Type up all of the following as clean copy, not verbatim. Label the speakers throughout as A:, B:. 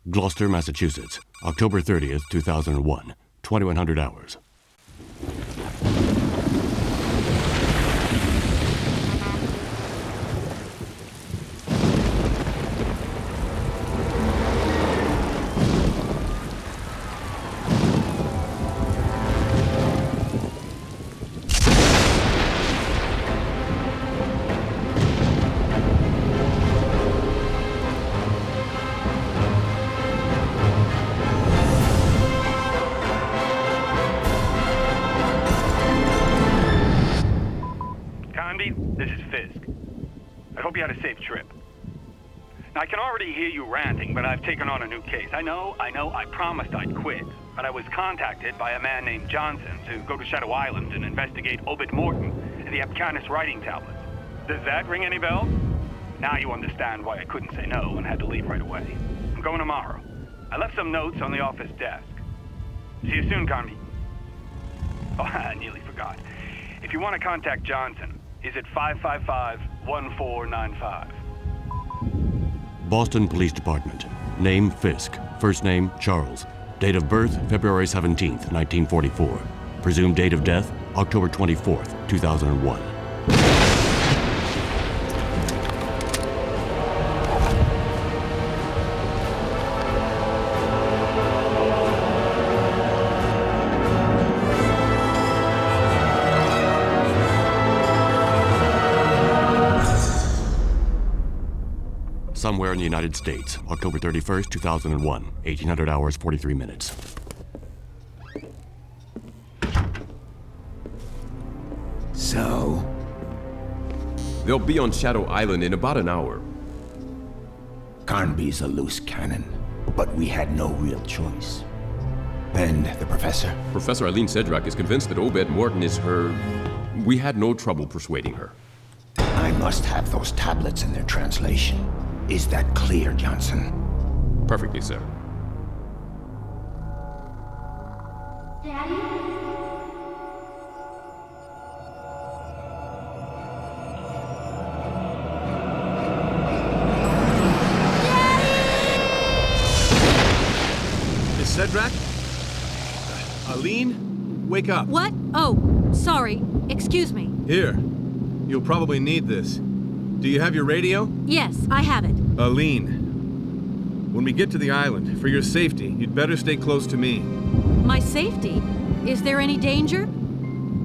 A: Gloucester, Massachusetts, October 30th, 2001, 2100 hours.
B: This is Fisk. I hope you had a safe trip. Now, I can already hear you ranting, but I've taken on a new case. I know, I promised I'd quit, but I was contacted by a man named Johnson to go to Shadow Island and investigate Obed Morton and the Apcanis writing tablets. Does that ring any bells? Now you understand why I couldn't say no and had to leave right away. I'm going tomorrow. I left some notes on the office desk. See you soon, Connie. Oh, I nearly forgot. If you want to contact Johnson, he's at 555-1495.
A: Boston Police Department. Name Fisk. First name Charles. Date of birth February 17th, 1944. Presumed date of death October 24th, 2001. Somewhere in the United States, October 31st, 2001, 1800 hours, 43 minutes.
C: So?
D: They'll be on Shadow Island in about an hour.
C: Carnby's a loose cannon, but we had no real choice. And the professor?
D: Professor Aline Cedrac is convinced that Obed Morton is her... We had no trouble persuading her.
C: I must have those tablets in their translation. Is that clear, Johnson?
D: Perfectly, sir.
E: Daddy?
F: Miss Cedrac? Aline? Wake up.
G: What? Oh, sorry. Excuse me.
F: Here. You'll probably need this. Do you have your radio?
G: Yes, I have it.
F: Aline, when we get to the island, for your safety, you'd better stay close to me.
G: My safety? Is there any danger?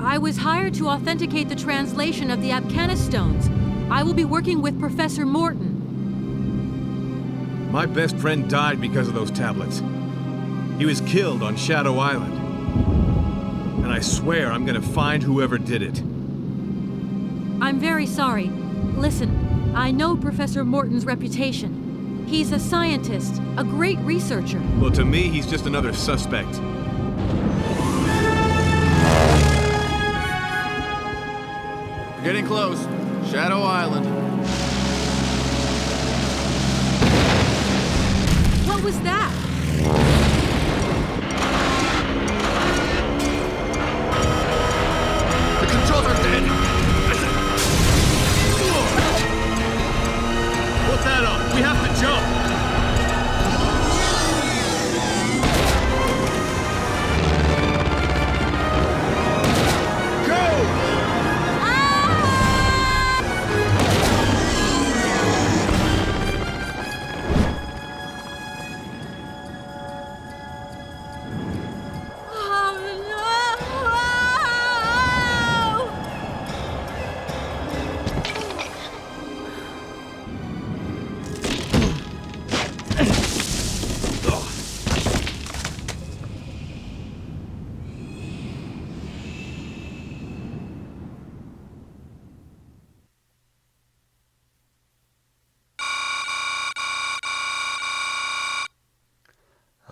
G: I was hired to authenticate the translation of the Apcanis stones. I will be working with Professor Morton.
F: My best friend died because of those tablets. He was killed on Shadow Island. And I swear I'm gonna find whoever did it.
G: I'm very sorry. Listen, I know Professor Morton's reputation. He's a scientist, a great researcher.
F: Well, to me, he's just another suspect.
H: We're getting close. Shadow Island.
G: What was that?
H: The controls are dead!
F: Put that up! We have to jump!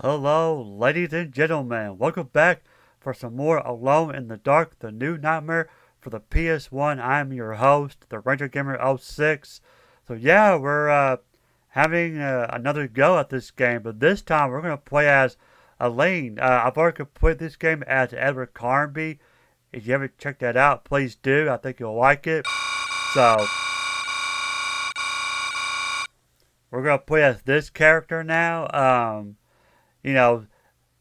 I: Hello, ladies and gentlemen. Welcome back for some more Alone in the Dark, the new nightmare for the PS1. I'm your host, the Ranger Gamer 06. So yeah, we're having another go at this game, but this time we're going to play as Aline. I've already completed this game as Edward Carnby. If you haven't checked that out, please do. I think you'll like it. So we're gonna play as this character now. You know,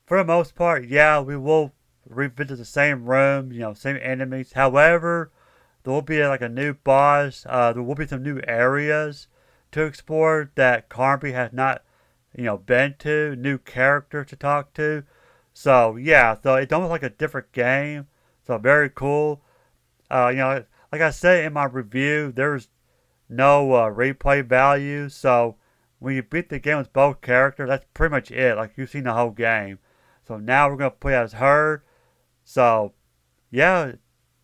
I: for the most part, yeah, we will revisit the same room, you know, same enemies. However, there will be like a new boss. There will be some new areas to explore that Carnby has not, you know, been to. New characters to talk to. So yeah, so it's almost like a different game. So very cool. You know, like I said in my review, there's no replay value. So when you beat the game with both characters, that's pretty much it. Like you've seen the whole game. So now we're gonna play as her. So yeah,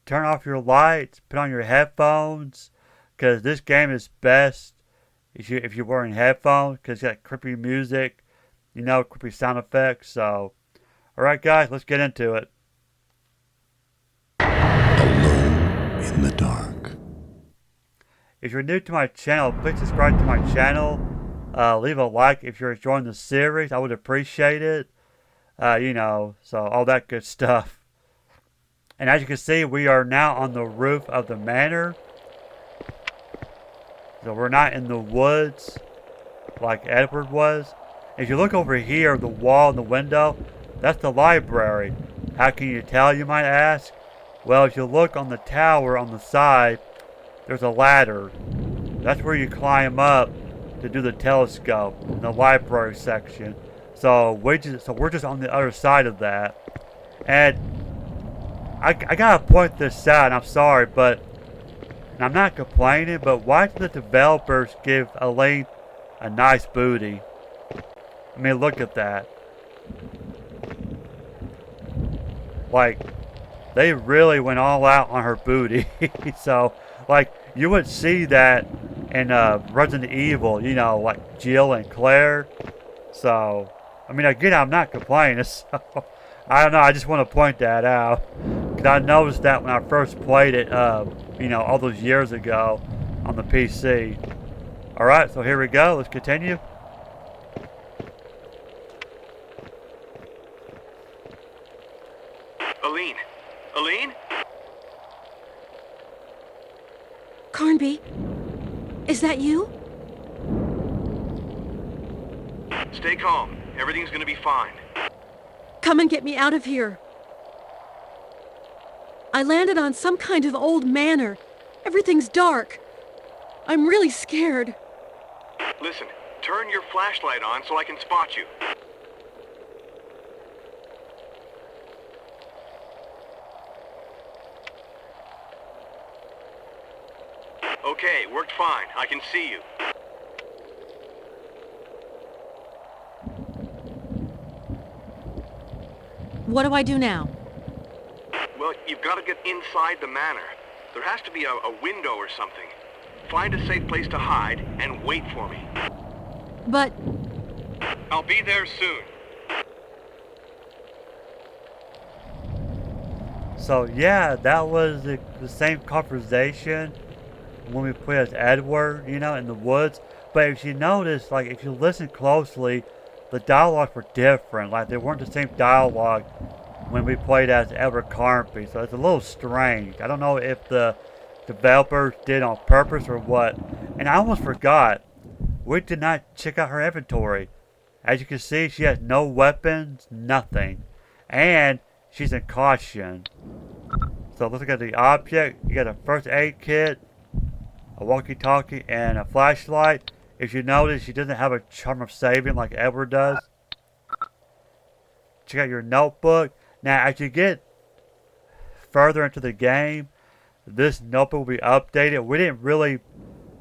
I: turn off your lights, put on your headphones, because this game is best if you're wearing headphones, because it's got creepy music, you know, creepy sound effects. So, alright guys, let's get into it.
C: Alone in the dark.
I: If you're new to my channel, please subscribe to my channel. Leave a like if you're enjoying the series. I would appreciate it. You know, so all that good stuff. And as you can see, we are now on the roof of the manor. So we're not in the woods like Edward was. If you look over here, the wall and the window, that's the library. How can you tell, you might ask? Well, if you look on the tower on the side, there's a ladder. That's where you climb up to do the telescope in the library section. So we're just on the other side of that. And I gotta point this out, and I'm sorry, but and I'm not complaining, but why did the developers give Aline a nice booty? I mean, look at that. Like, they really went all out on her booty. So, like, you would see that in Resident Evil, you know, like Jill and Claire. So, I mean, again, I'm not complaining. So, I don't know, I just want to point that out. Because I noticed that when I first played it, you know, all those years ago on the PC. Alright, so here we go. Let's continue.
B: Aline? Aline?
G: Carnby, is that you?
B: Stay calm. Everything's gonna be fine.
G: Come and get me out of here. I landed on some kind of old manor. Everything's dark. I'm really scared.
B: Listen, turn your flashlight on so I can spot you. Okay, worked fine. I can see you.
G: What do I do now?
B: Well, you've got to get inside the manor. There has to be a window or something. Find a safe place to hide and wait for me.
G: But...
B: I'll be there soon.
I: So yeah, that was the same conversation when we played as Edward, you know, in the woods. But if you notice, like, if you listen closely, the dialogues were different. Like, they weren't the same dialogue when we played as Edward Carnby. So it's a little strange. I don't know if the developers did on purpose or what. And I almost forgot, we did not check out her inventory. As you can see, she has no weapons, nothing. And she's in caution. So let's look at the object. You got a first aid kit, a walkie-talkie, and a flashlight. If you notice, she doesn't have a charm of saving like Edward does. Check out your notebook. Now, as you get further into the game, this notebook will be updated. We didn't really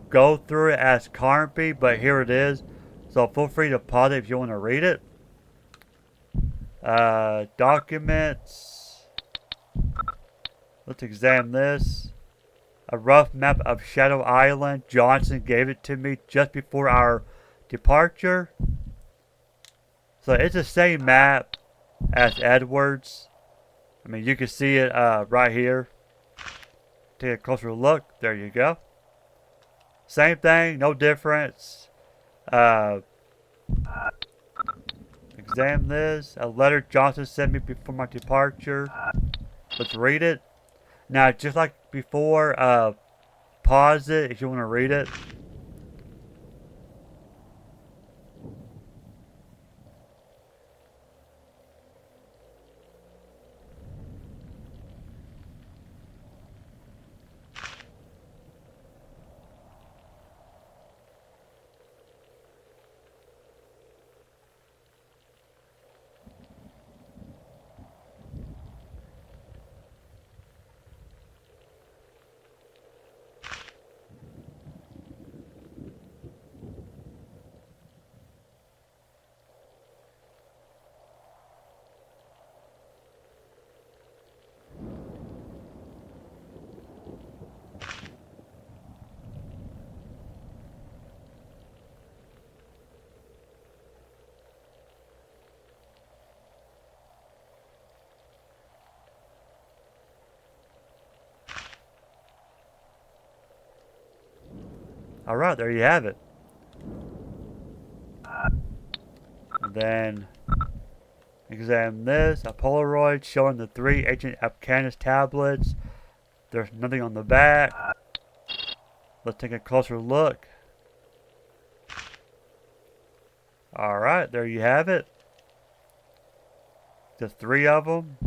I: go through it as Carnby, but here it is. So feel free to pause it if you want to read it. Documents. Let's examine this. A rough map of Shadow Island. Johnson gave it to me just before our departure. So it's the same map as Edward's. I mean, you can see it right here. Take a closer look. There you go. Same thing, no difference. Examine this. A letter Johnson sent me before my departure. Let's read it. Now, just like before, pause it if you want to read it. Alright, there you have it. And then examine this. A Polaroid showing the 3 ancient Afghanis tablets. There's nothing on the back. Let's take a closer look. Alright, there you have it. Just 3 of them.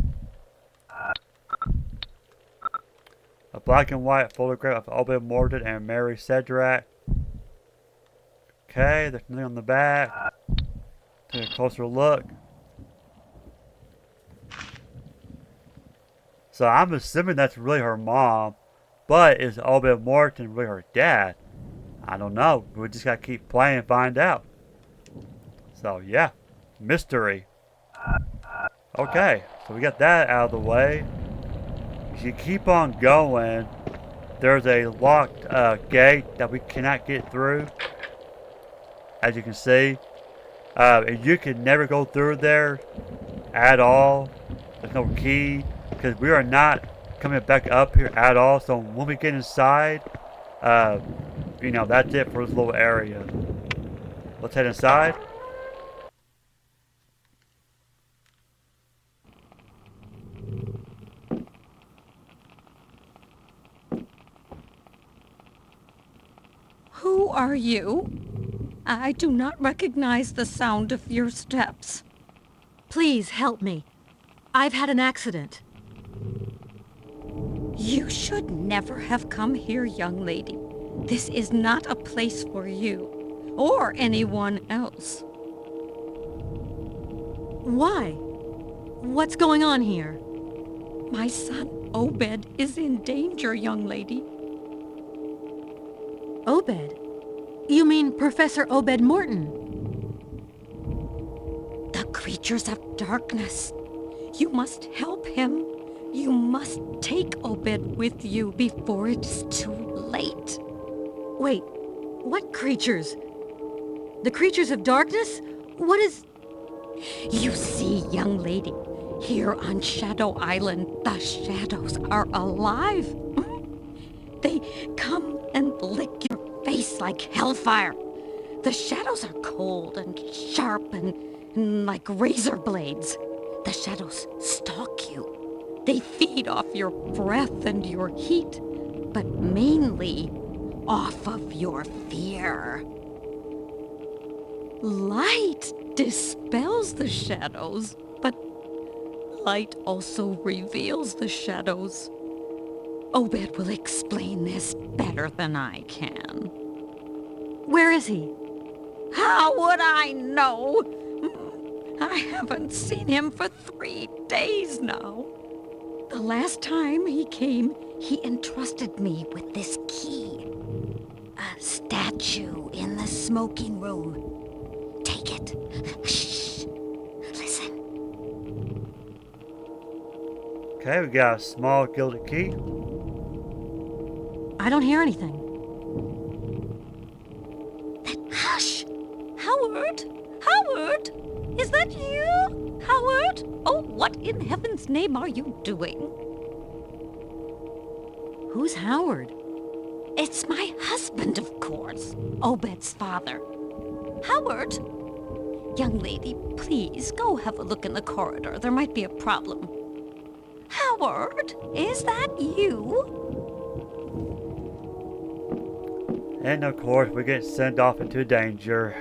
I: A black and white photograph of Obed Morton and Mary Cedrac. Okay, there's nothing on the back. Take a closer look. So I'm assuming that's really her mom. But is Obed Morton really her dad? I don't know. We just gotta keep playing and find out. So yeah, mystery. Okay, so we got that out of the way. If you keep on going, there's a locked gate that we cannot get through. As you can see, and you can never go through there at all. There's no key because we are not coming back up here at all. So when we get inside, you know, that's it for this little area. Let's head inside.
J: Who are you? I do not recognize the sound of your steps.
G: Please help me. I've had an accident.
J: You should never have come here, young lady. This is not a place for you, or anyone else.
G: Why? What's going on here?
J: My son, Obed, is in danger, young lady.
G: Obed? You mean Professor Obed Morton?
J: The creatures of darkness. You must help him. You must take Obed with you before it's too late.
G: Wait, what creatures? The creatures of darkness? What is...
J: You see, young lady, here on Shadow Island, the shadows are alive. They come and lick your face like hellfire. The shadows are cold and sharp and like razor blades. The shadows stalk you. They feed off your breath and your heat, but mainly off of your fear. Light dispels the shadows, but light also reveals the shadows. Obed will explain this better than I can.
G: Where is he?
J: How would I know? I haven't seen him for 3 days now. The last time he came, he entrusted me with this key. A statue in the smoking room. Take it. Shh. Listen.
I: Okay, we got a small gilded key.
G: I don't hear anything.
J: Hush! Howard! Howard! Is that you? Howard? Oh, what in heaven's name are you doing?
G: Who's Howard?
J: It's my husband, of course. Obed's father. Howard! Young lady, please go have a look in the corridor. There might be a problem. Howard, is that you?
I: And of course, we get sent off into danger.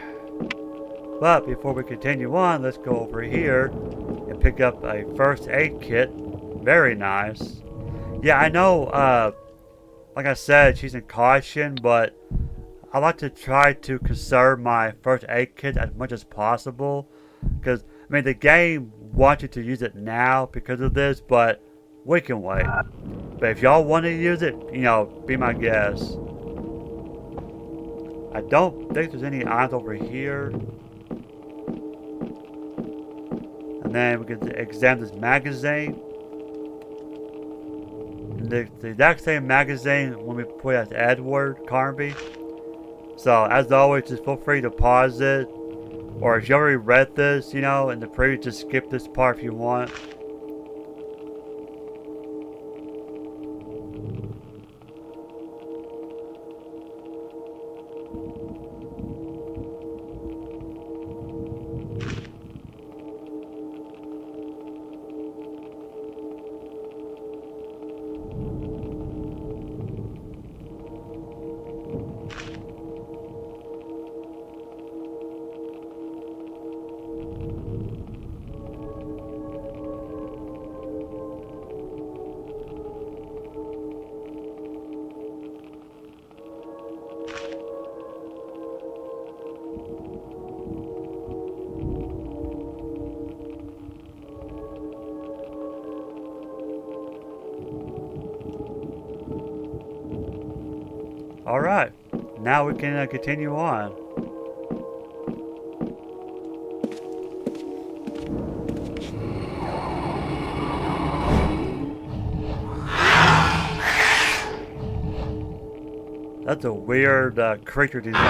I: But before we continue on, let's go over here and pick up a first aid kit. Very nice. Yeah, I know, like I said, she's in caution, but I like to try to conserve my first aid kit as much as possible. Because, I mean, the game wants you to use it now because of this, but we can wait. But if y'all want to use it, you know, be my guest. I don't think there's any items over here. And then we can examine this magazine. And the exact same magazine when we put it as Edward Carnby. So as always, just feel free to pause it. Or if you already read this, you know, in the preview, just skip this part if you want. Alright, now we can continue on. That's a weird creature design.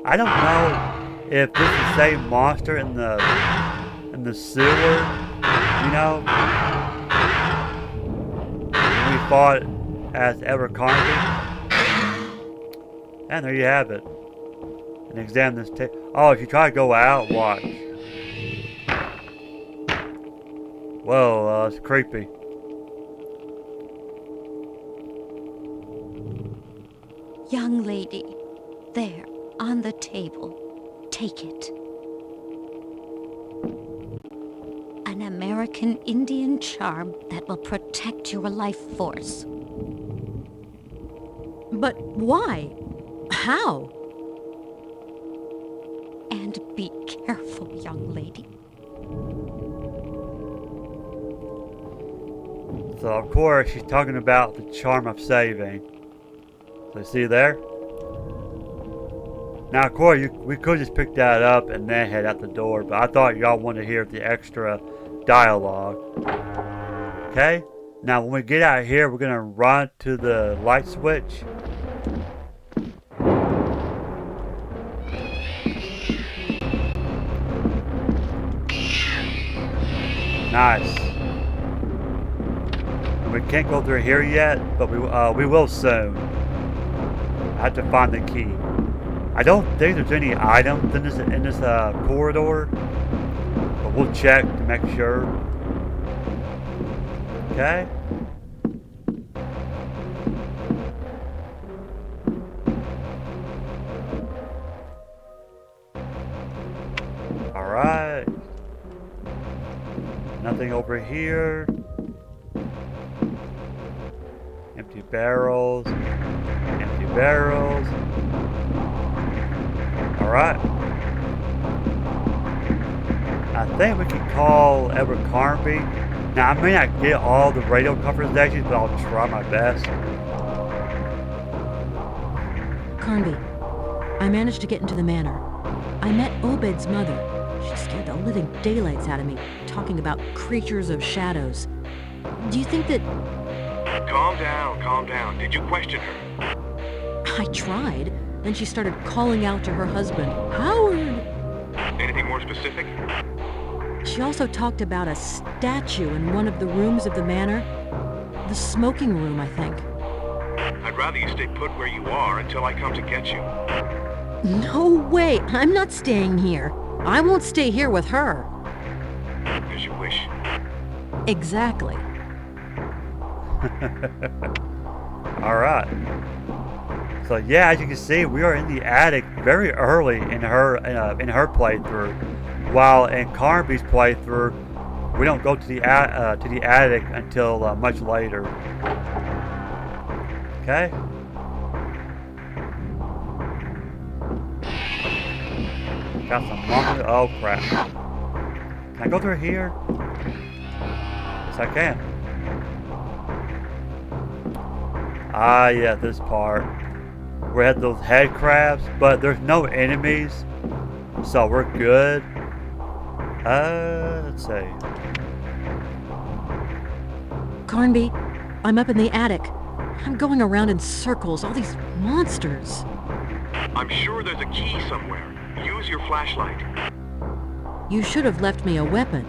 I: I don't know if this is the same monster in the sewer, you know? When we fought as Edward Carnegie. And there you have it. And examine this tape. Oh, if you try to go out, watch. Whoa, it's creepy.
J: Young lady, there, on the table. Take it. An American Indian charm that will protect your life force.
G: But why? How?
J: And be careful, young lady.
I: So, of course, she's talking about the charm of saving. So, see there? Now, of course, we could just pick that up and then head out the door, but I thought y'all wanted to hear the extra dialogue. Okay? Now, when we get out of here, we're going to run to the light switch. Nice. We can't go through here yet, but we will soon. I have to find the key. I don't think there's any items in this corridor, but we'll check to make sure. Okay. All right. Nothing over here. Empty barrels. Empty barrels. Alright. I think we can call Edward Carnby. Now, I may not get all the radio conversations, but I'll try my best.
G: Carnby, I managed to get into the manor. I met Obed's mother. She scared the living daylights out of me, talking about creatures of shadows. Do you think that...
K: Calm down, calm down. Did you question her?
G: I tried. Then she started calling out to her husband, Howard!
K: Anything more specific?
G: She also talked about a statue in one of the rooms of the manor. The smoking room, I think.
K: I'd rather you stay put where you are until I come to get you.
G: No way! I'm not staying here. I won't stay here with her.
K: As you wish.
G: Exactly.
I: Alright. So yeah, as you can see, we are in the attic very early in her playthrough, while in Carnby's playthrough, we don't go to the attic until much later. Okay. Got some monkeys. Oh crap! Can I go through here? Yes, I can. Ah, yeah, this part. We had those head crabs, but there's no enemies, so we're good. Let's see.
G: Carnby, I'm up in the attic. I'm going around in circles, all these monsters.
K: I'm sure there's a key somewhere. Use your flashlight.
G: You should have left me a weapon.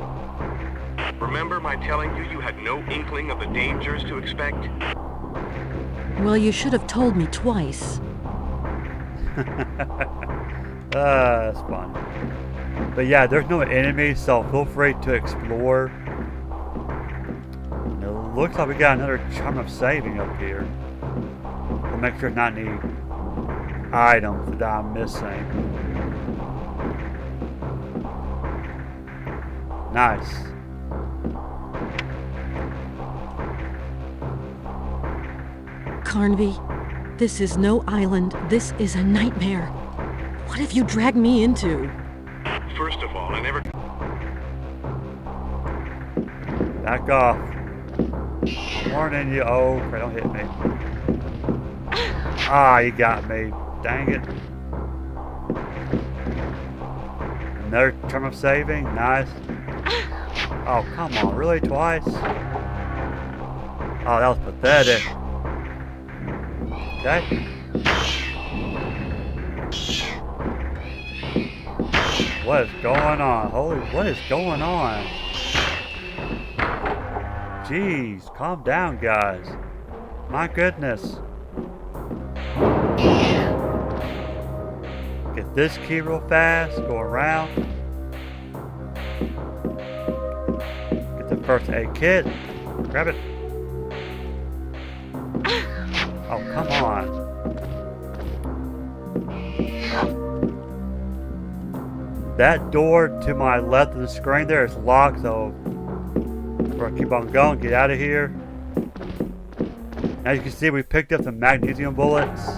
K: Remember my telling you you had no inkling of the dangers to expect?
G: Well, you should have told me twice.
I: That's fun. But yeah, there's no enemies, so feel free to explore. And it looks like we got another charm of saving up here. We'll make sure there's not any items that I'm missing. Nice.
G: Carnby, this is no island. This is a nightmare. What have you dragged me into?
K: First of all, I never...
I: Back off. Warning you. Oh, crap, don't hit me. Ah, you got me. Dang it. Another term of saving. Nice. Oh, come on. Really? Twice? Oh, that was pathetic. Okay. What is going on? Holy, what is going on? Jeez, calm down, guys. My goodness. Get this key real fast. Go around. Get the first aid kit. Grab it. Oh, come on. That door to my left of the screen there is locked, so we're gonna keep on going. Get out of here. As you can see, we picked up the magnesium bullets.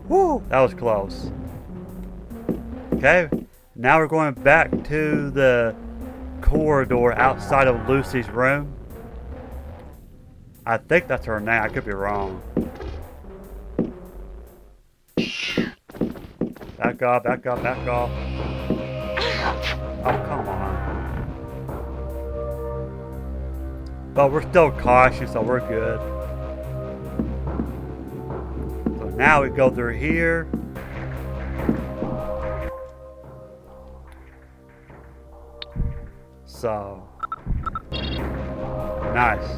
I: Woo! That was close. Okay, now we're going back to the corridor outside of Lucy's room. I think that's her name. I could be wrong. Back off, back off, back off. Oh, come on. But we're still cautious, so we're good. So now we go through here. So. Nice.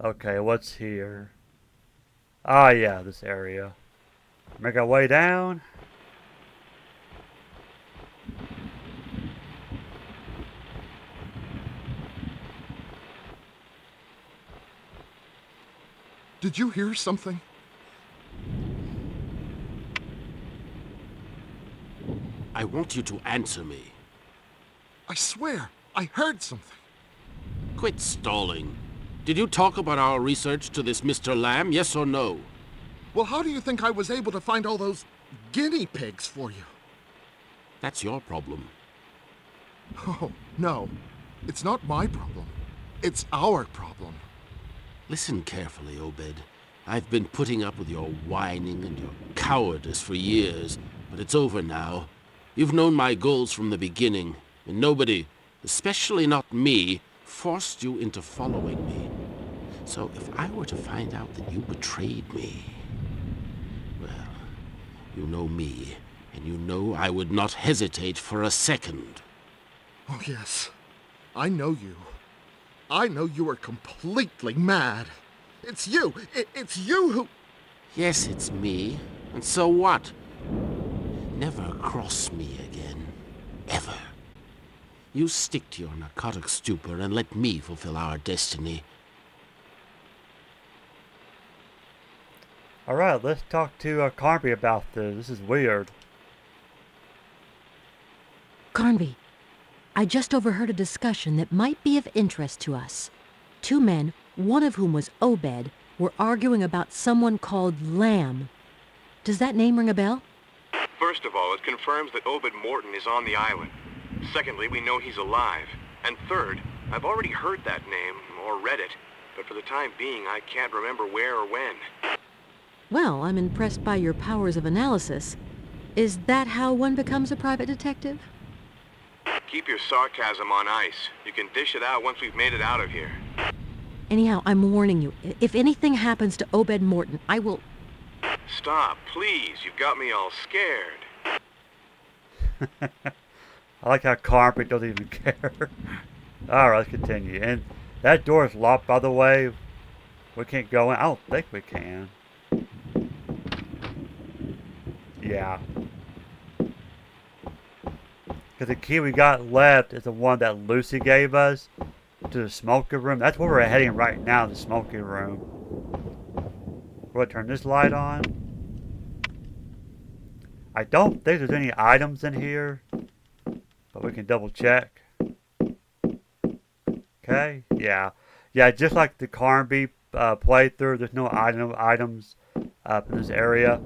I: Okay, what's here? Ah, yeah, this area. Make our way down.
L: Did you hear something?
M: I want you to answer me.
L: I swear, I heard something.
M: Quit stalling. Did you talk about our research to this Mr. Lamb, yes or no?
L: Well, how do you think I was able to find all those guinea pigs for you?
M: That's your problem.
L: Oh, no. It's not my problem. It's our problem.
M: Listen carefully, Obed. I've been putting up with your whining and your cowardice for years, but it's over now. You've known my goals from the beginning, and nobody, especially not me, forced you into following me. So if I were to find out that you betrayed me, well, you know me, and you know I would not hesitate for a second.
L: Oh, yes. I know you. I know you are completely mad. It's you! It's you who...
M: Yes, it's me. And so what? Never cross me again. Ever. You stick to your narcotic stupor and let me fulfill our destiny.
I: Alright, let's talk to Carnby about this. This is weird.
G: Carnby, I just overheard a discussion that might be of interest to us. Two men, one of whom was Obed, were arguing about someone called Lamb. Does that name ring a bell?
K: First of all, it confirms that Obed Morton is on the island. Secondly, we know he's alive. And third, I've already heard that name, or read it, but for the time being, I can't remember where or when.
G: Well, I'm impressed by your powers of analysis. Is that how one becomes a private detective?
K: Keep your sarcasm on ice. You can dish it out once we've made it out of here.
G: Anyhow, I'm warning you. If anything happens to Obed Morton, I will...
K: Stop, please. You've got me all scared.
I: I like how Carnby doesn't even care. Alright, let's continue. And that door is locked, by the way. We can't go in. I don't think we can. Yeah. Because the key we got left is the one that Lucy gave us to the smoking room. That's where we're heading right now, the smoking room. We'll turn this light on. I don't think there's any items in here, but we can double check. Okay, yeah. Yeah, just like the Carnby playthrough, there's no items up in this area.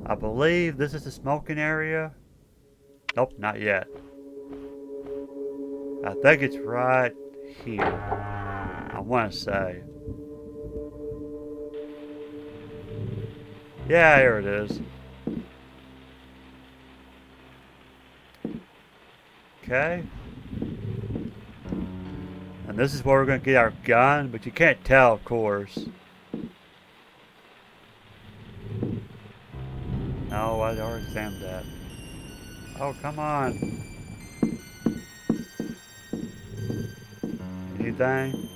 I: I believe this is the smoking area. Nope, not yet. I think it's right here. I want to say. Yeah, here it is. Okay. And this is where we're going to get our gun, but you can't tell, of course. No, I already examined that. Oh, come on. Anything?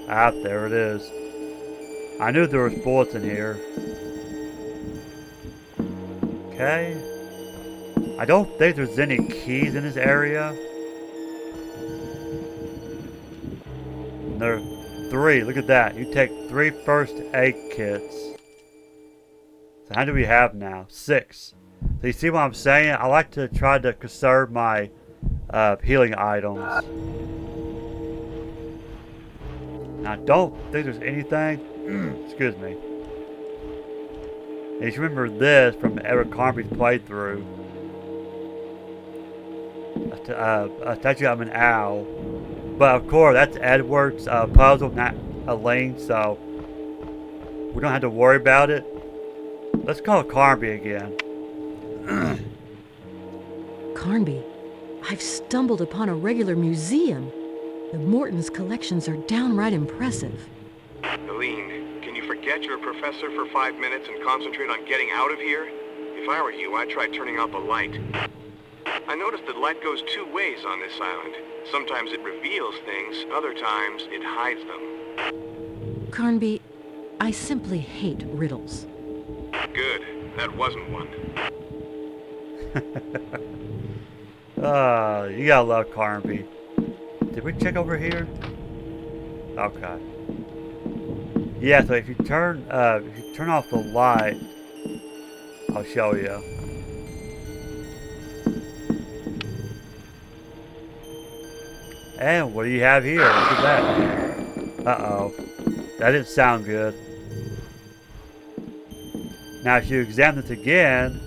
I: Ah, there it is. I knew there was bullets in here. Okay. I don't think there's any keys in this area. And there are 3. Look at that. You take 3 first aid kits. So how do we have now? 6. So you see what I'm saying? I like to try to conserve my healing items. Now, I don't think there's anything. Excuse me. And you remember this from Eric Carnby's playthrough. A statue of an owl. But of course, that's Edward's puzzle, not Aline, so we don't have to worry about it. Let's call Carnby again.
G: Carnby, I've stumbled upon a regular museum. The Morton's collections are downright impressive.
K: Aline, can you forget you're a professor for 5 minutes and concentrate on getting out of here? If I were you, I'd try turning out the light. I noticed that light goes 2 ways on this island. Sometimes it reveals things, other times it hides them.
G: Carnby, I simply hate riddles.
K: Good. That wasn't one.
I: You gotta love Carnby. Did we check over here? Okay. Yeah, so if you turn off the light, I'll show you. And what do you have here? Look at that. Uh-oh. That didn't sound good. Now if you examine this again,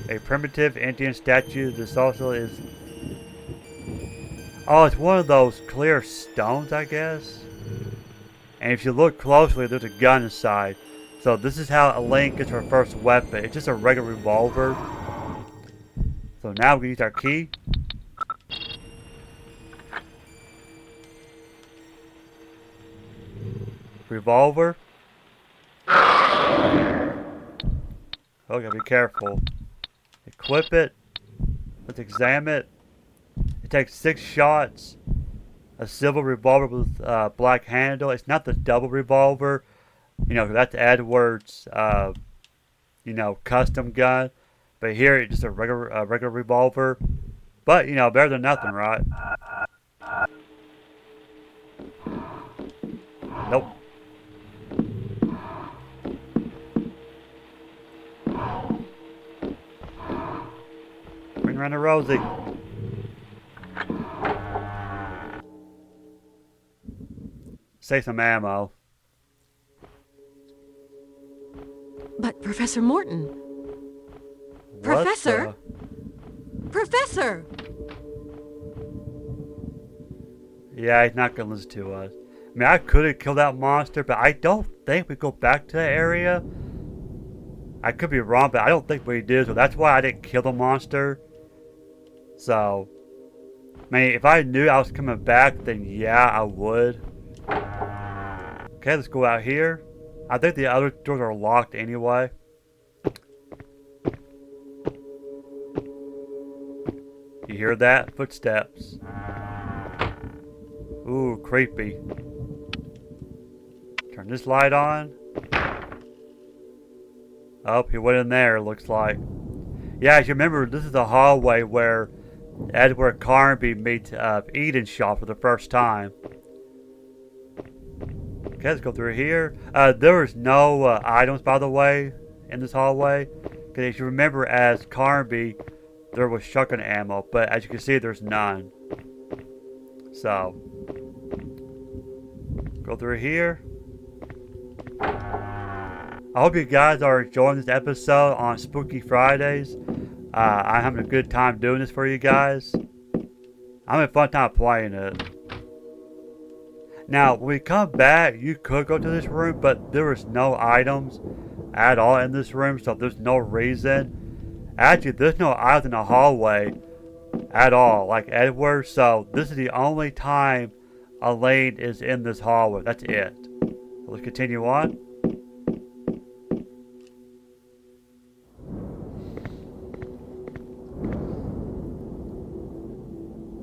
I: a primitive Indian statue. This also is... Oh, it's one of those clear stones, I guess. And if you look closely, there's a gun inside. So this is how Aline gets her first weapon. It's just a regular revolver. So now we can use our key. Revolver. Okay, be careful. Equip it. Let's examine it. It takes 6 shots. A silver revolver with black handle. It's not the double revolver. You know, that's Edward's, you know, custom gun. But here it's just a regular revolver. But, you know, better than nothing, right? Nope. Bring around the Rosie. Save some ammo.
G: But Professor Morton. Professor? Professor!
I: Yeah, he's not gonna listen to us. I mean, I could have killed that monster, but I don't think we go back to that area. I could be wrong, but I don't think we did, so that's why I didn't kill the monster. So, I mean, if I knew I was coming back, then yeah, I would. Okay, let's go out here. I think the other doors are locked anyway. You hear that? Footsteps. Ooh, creepy. Turn this light on. Oh, he went in there, looks like. Yeah, as you remember, this is the hallway where Edward Carnby meets Eden Shaw for the first time. Okay, let's go through here. There was no items, by the way, in this hallway. Because if you remember, as Carnby, there was shotgun ammo, but as you can see, there's none. So, go through here. I hope you guys are enjoying this episode on Spooky Fridays. I'm having a good time doing this for you guys. I'm having a fun time playing it. Now, when we come back, you could go to this room, but there was no items at all in this room, so there's no reason. Actually, there's no items in the hallway at all, like Edward, so this is the only time Aline is in this hallway. That's it. Let's continue on.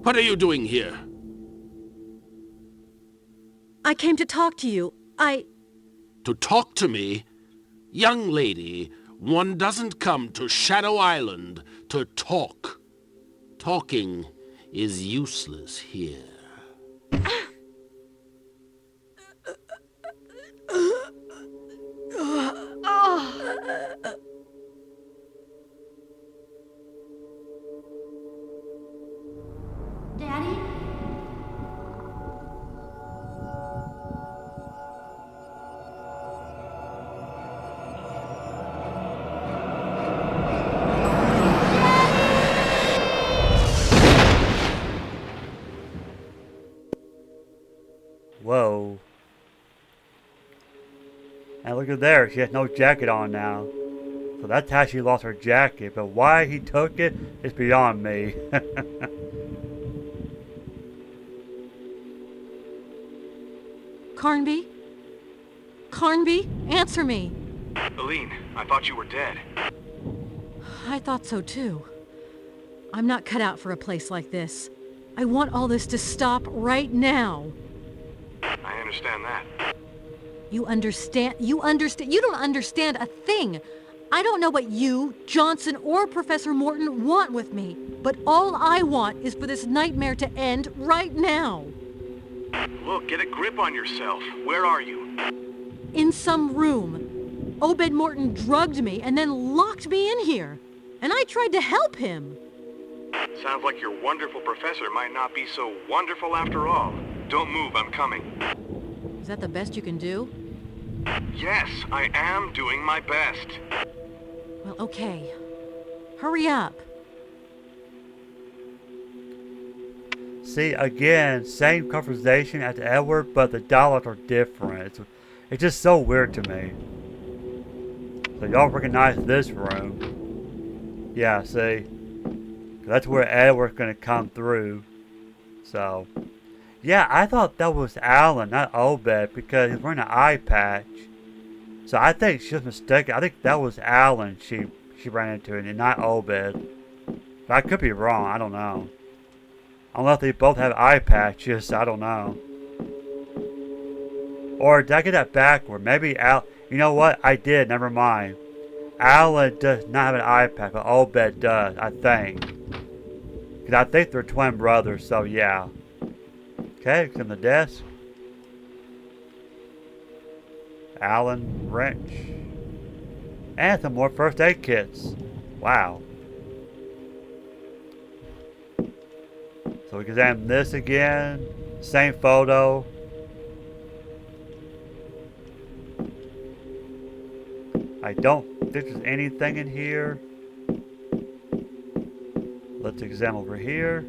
M: What are you doing here?
G: I came to talk to you.
M: To talk to me? Young lady, one doesn't come to Shadow Island to talk. Talking is useless here.
E: Daddy?
I: Whoa. And look at there, she has no jacket on now. So that's how she lost her jacket, but why he took it is beyond me.
G: Carnby? Carnby, answer me.
K: Aline, I thought you were dead.
G: I thought so too. I'm not cut out for a place like this. I want all this to stop right now.
K: I understand that.
G: You understand? You don't understand a thing. I don't know what you, Johnson, or Professor Morton want with me, but all I want is for this nightmare to end right now.
K: Look, get a grip on yourself. Where are you?
G: In some room. Obed Morton drugged me and then locked me in here. And I tried to help him.
K: Sounds like your wonderful professor might not be so wonderful after all. Don't move, I'm coming.
G: Is that the best you can do?
K: Yes, I am doing my best.
G: Well, okay. Hurry up.
I: See, again, same conversation as Edward, but the dialogues are different. It's just so weird to me. So y'all recognize this room. Yeah, see? That's where Edward's gonna come through. So, yeah, I thought that was Alan, not Obed, because he's wearing an eye patch. So I think she was mistaken. I think that was Alan she ran into and not Obed. But I could be wrong, I don't know. Unless they both have eye patches, I don't know. Or did I get that backward? Maybe you know what? I did, never mind. Alan does not have an eye patch, but Obed does, I think. Because I think they're twin brothers, so yeah. Okay, it's in the desk. Allen wrench. And some more first aid kits. Wow. So we examine this again. Same photo. I don't think there's anything in here. Let's examine over here.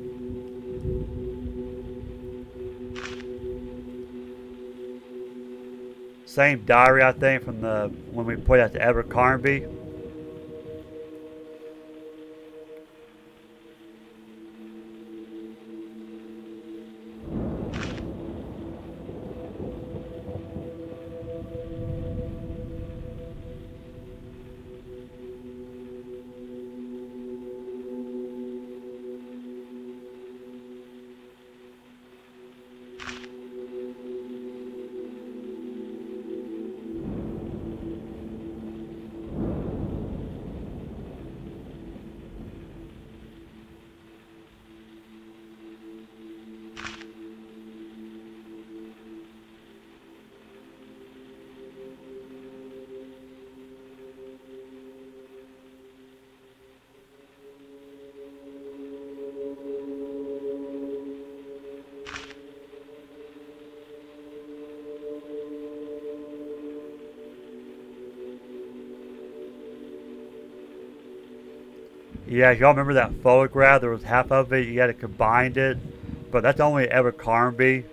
I: Same diary, I think, from the when we put out to Edward Carnby. Yeah, y'all remember that photograph? There was half of it, you had to combine it. But that's only Abercrombie.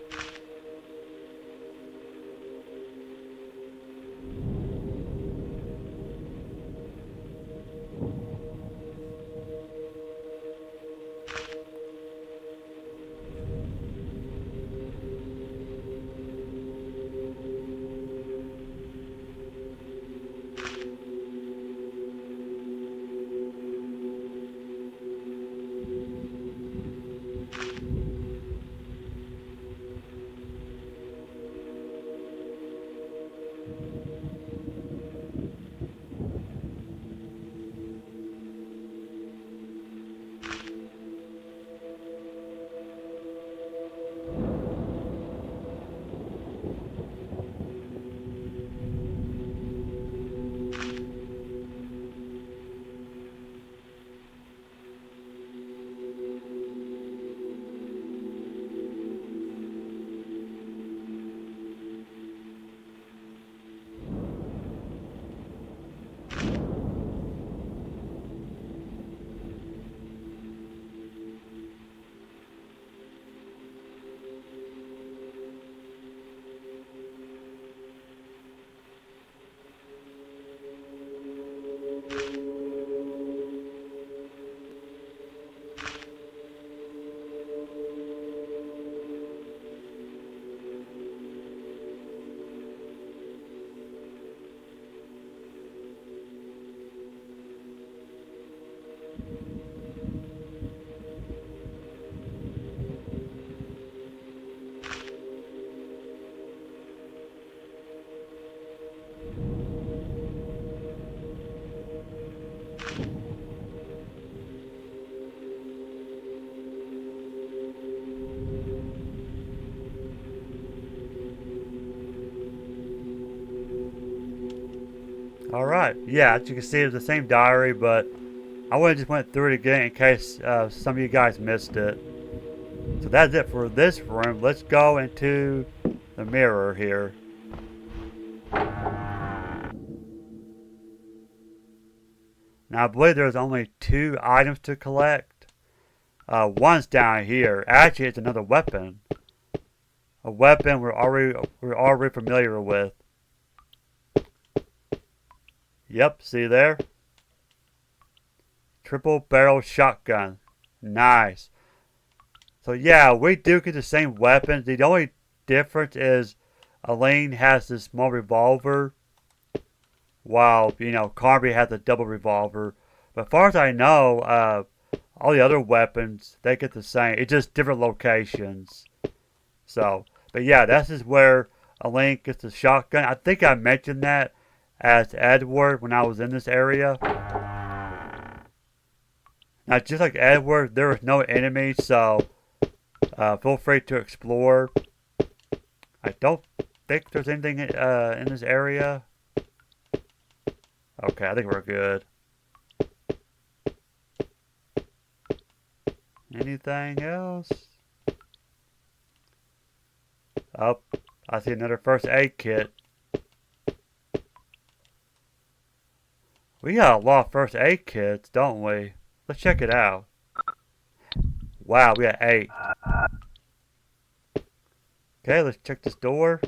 I: Alright, yeah, as you can see, it's the same diary, but I just went through it again in case some of you guys missed it. So that's it for this room. Let's go into the mirror here. Now, I believe there's only 2 items to collect. One's down here. Actually, it's another weapon. A weapon we're already familiar with. Yep, see there? Triple barrel shotgun. Nice. So yeah, we do get the same weapons. The only difference is Aline has this small revolver, while, you know, Carby has a double revolver. But as far as I know, all the other weapons, they get the same. It's just different locations. So, but yeah, this is where Aline gets the shotgun. I think I mentioned that as Edward when I was in this area. Now, just like Edward, there was no enemies, so feel free to explore. I don't think there's anything in this area. Okay, I think we're good. Anything else? Oh, I see another first aid kit. We got a lot of first aid kits, don't we? Let's check it out. Wow, we got 8. Okay, let's check this door.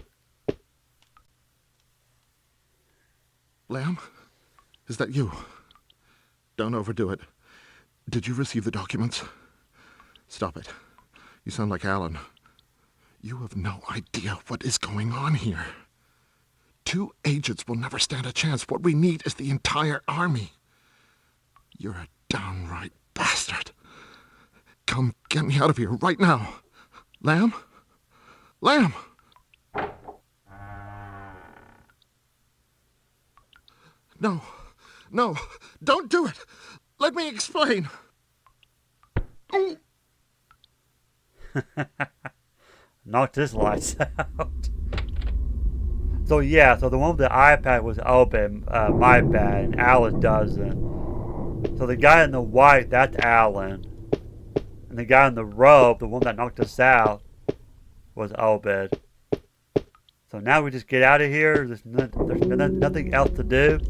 L: Lamb? Is that you? Don't overdo it. Did you receive the documents? Stop it. You sound like Alan. You have no idea what is going on here. 2 agents will never stand a chance. What we need is the entire army. You're a downright bastard. Come get me out of here right now. Lamb? Lamb! No. No. Don't do it. Let me explain.
I: Knocked his lights out. So yeah, so the one with the iPad was open, my bad, and Alan doesn't. So the guy in the white, that's Alan. And the guy in the robe, the one that knocked us out, was Obed. So now we just get out of here. There's nothing else to do.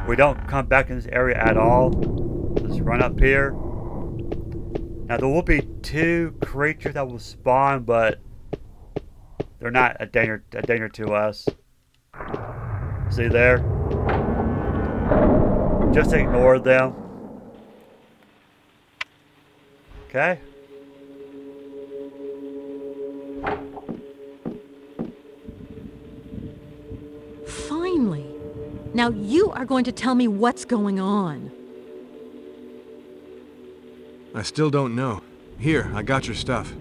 I: we don't come back in this area at all. Let's run up here. Now there will be 2 creatures that will spawn, but they're not a danger to us. See there? Just ignore them. Okay.
G: Finally. Now you are going to tell me what's going on.
F: I still don't know. Here, I got your stuff.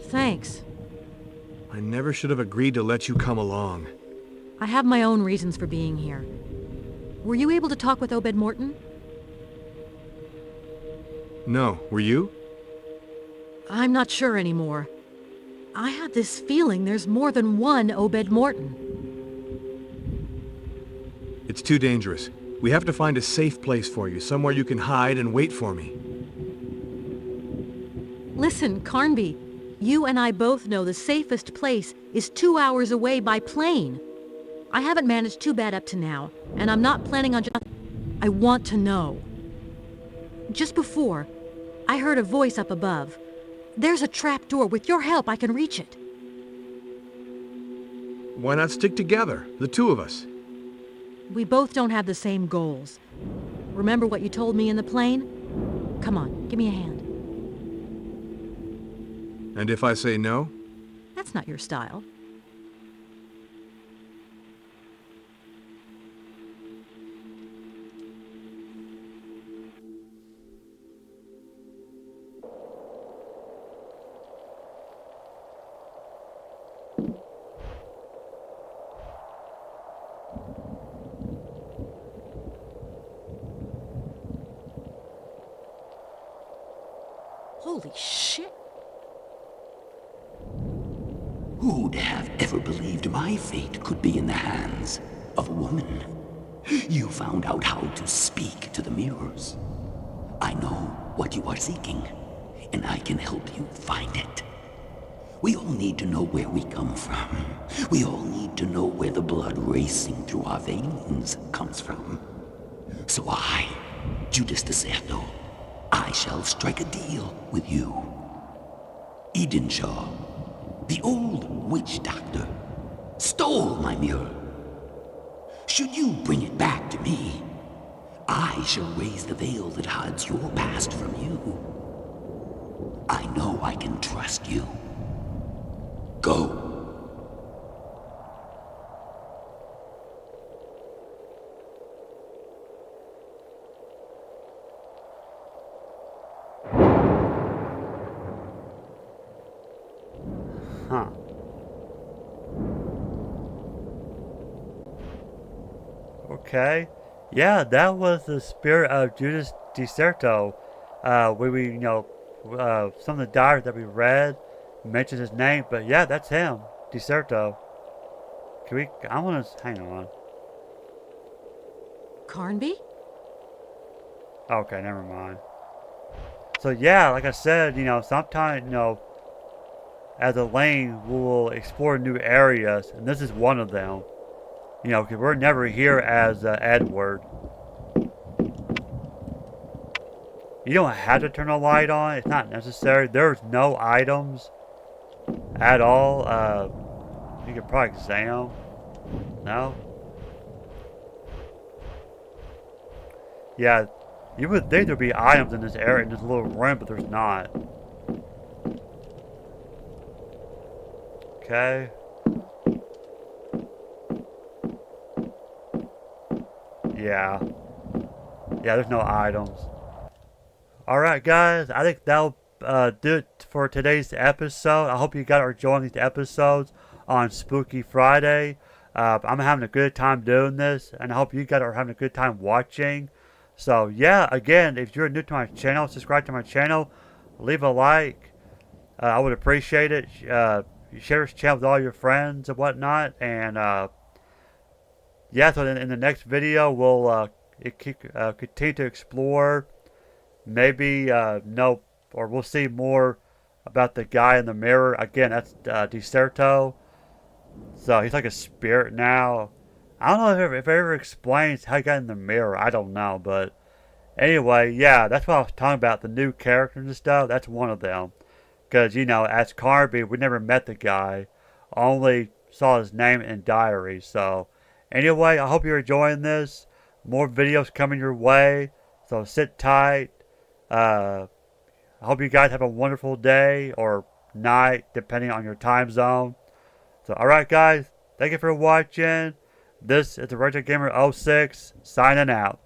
G: Thanks.
F: I never should have agreed to let you come along.
G: I have my own reasons for being here. Were you able to talk with Obed Morton?
F: No, were you?
G: I'm not sure anymore. I have this feeling there's more than one Obed Morton.
F: It's too dangerous. We have to find a safe place for you, somewhere you can hide and wait for me.
G: Listen, Carnby, you and I both know the safest place is 2 hours away by plane. I haven't managed too bad up to now, and I'm not planning on I want to know. Just before, I heard a voice up above. There's a trap door. With your help, I can reach it.
F: Why not stick together, the 2 of us?
G: We both don't have the same goals. Remember what you told me in the plane? Come on, give me a hand.
F: And if I say no?
G: That's not your style. Holy shit.
N: Who'd have ever believed my fate could be in the hands of a woman? You found out how to speak to the mirrors. I know what you are seeking, and I can help you find it. We all need to know where we come from. We all need to know where the blood racing through our veins comes from. So I, Judas the Cerdo, I shall strike a deal with you. Edenshaw, the old witch doctor, stole my mirror. Should you bring it back to me, I shall raise the veil that hides your past from you. I know I can trust you. Go.
I: Huh. Okay. Yeah, that was the spirit of Judas Deserto. Some of the diaries that we read mentions his name, but yeah, that's him, Deserto. I want to, hang on.
G: Carnby?
I: Okay, never mind. So yeah, like I said, sometimes, as Aline, we'll explore new areas, and this is one of them. Because we're never here as Edward. You don't have to turn a light on. It's not necessary. There's no items at all. You could probably exam. No? Yeah, you would think there'd be items in this area, in this little room, but there's not. Okay. Yeah. Yeah, there's no items. Alright guys, I think that'll do it for today's episode. I hope you guys are enjoying these episodes on Spooky Friday. I'm having a good time doing this, and I hope you guys are having a good time watching. So yeah, again, if you're new to my channel, subscribe to my channel, leave a like. I would appreciate it. Share this channel with all your friends and whatnot. And yeah, so in the next video, we'll continue to explore. Maybe we'll see more about the guy in the mirror. Again, that's Deserto. So he's like a spirit now. I don't know if it ever explains how he got in the mirror. I don't know, but anyway, yeah, that's what I was talking about. The new characters and stuff. That's one of them. Because, you know, as Carby, we never met the guy. Only saw his name in diary. So, anyway, I hope you're enjoying this. More videos coming your way. So, sit tight. I hope you guys have a wonderful day or night, depending on your time zone. So, alright, guys. Thank you for watching. This is the Retro Gamer 06 signing out.